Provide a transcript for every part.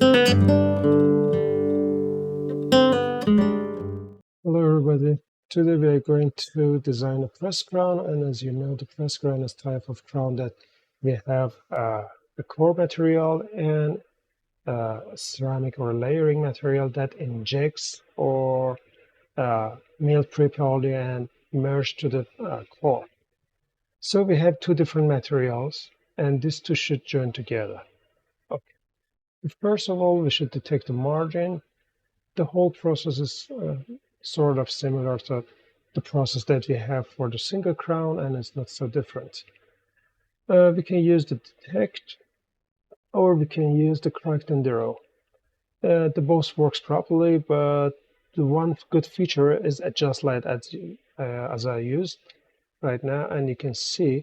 Hello everybody. Today we are going to design a press crown, and as you know, the press crown is type of crown that we have a core material and ceramic or layering material that injects or milled pre-poly and merge to the core. So we have two different materials, and these two should join together. Okay. First of all, we should detect the margin. The whole process is sort of similar to the process that we have for the single crown, and it's not so different. We can use the detect, or we can use the correct and zero. The both works properly, but the one good feature is adjust light as I used right now, and you can see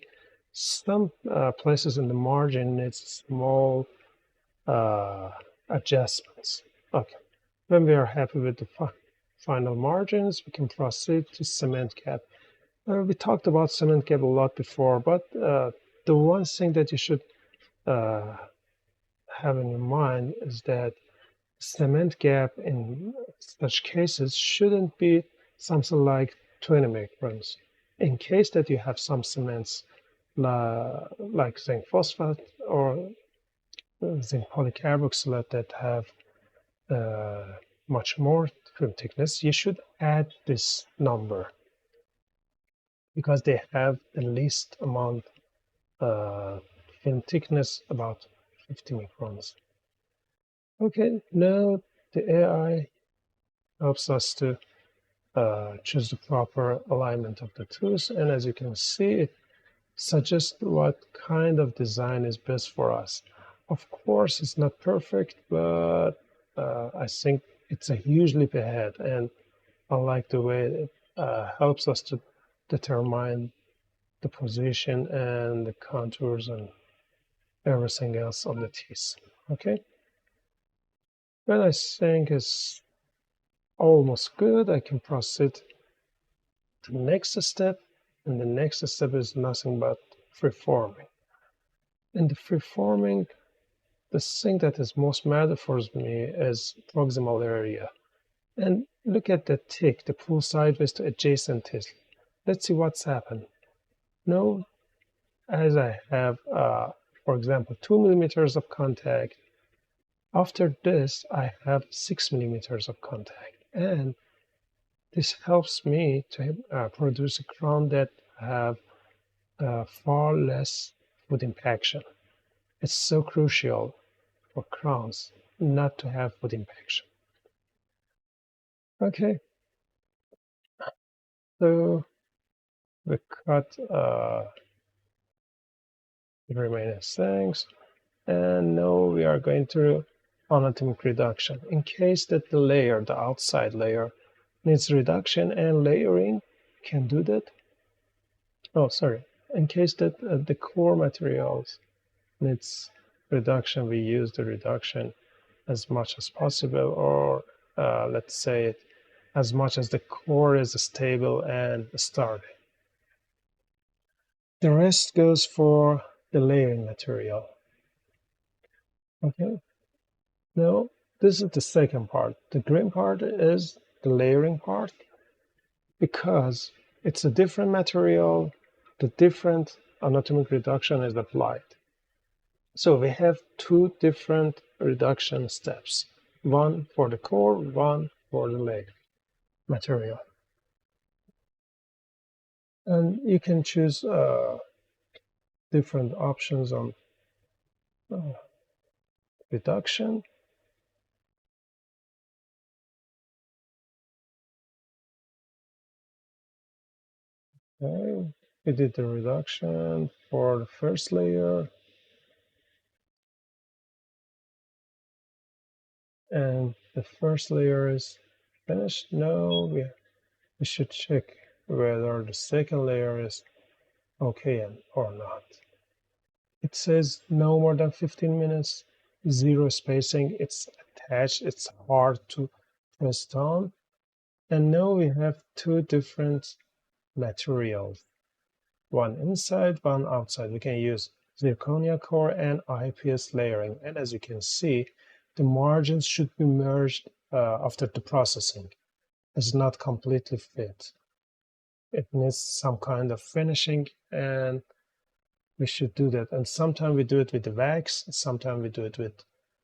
some places in the margin needs small adjustments. Okay, when we are happy with the final margins, we can proceed to cement gap. We talked about cement gap a lot before, but the one thing that you should uh, have in your mind is that cement gap in such cases shouldn't be something like 20 microns. In case that you have some cements like zinc phosphate or zinc polycarboxylate that have much more film thickness, you should add this number because they have the least amount film thickness, about 50 microns. Okay, now the AI helps us to choose the proper alignment of the tools, and as you can see, it suggests what kind of design is best for us. Of course, it's not perfect, but I think it's a huge leap ahead, and I like the way it helps us to determine the position and the contours and everything else of the teeth. Okay, when I think it's almost good, I can proceed to the next step, and the next step is nothing but freeforming. In the freeforming, the thing that is most matter for me is proximal area. And look at the tick, the pull sideways to adjacent teeth. Let's see what's happened. Now, as I have, for example, 2 millimeters of contact, after this, I have 6 millimeters of contact. And this helps me to produce a crown that have far less foot impaction. It's so crucial for crowns not to have foot impaction. Okay, so we cut the remaining things, and now we are going to anatomic reduction. In case that the layer, the outside layer, needs reduction and layering, can do that. Oh, sorry. In case that the core materials needs reduction, we use the reduction as much as possible, or let's say as much as the core is stable and sturdy. The rest goes for the layering material. Okay, now this is the second part. The green part is the layering part because it's a different material, the different anatomic reduction is applied. So we have two different reduction steps, one for the core, one for the layer material. And you can choose different options on reduction. Okay, we did the reduction for the first layer, and the first layer is finished. Now we should check whether the second layer is okay or not. It says no more than 15 minutes, zero spacing, it's attached, it's hard to press down. And now we have two different materials, one inside, one outside. We can use zirconia core and IPS layering. And as you can see, the margins should be merged after the processing. It's not completely fit. It needs some kind of finishing, and we should do that. And sometimes we do it with the wax, sometimes we do it with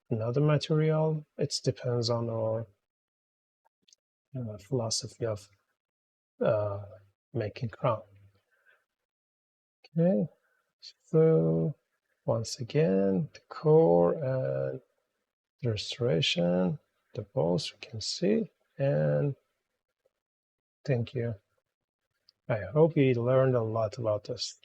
another material. It depends on our philosophy of making crown. Okay, so once again, the core and the restoration, the both we can see, and thank you. I hope you learned a lot about this.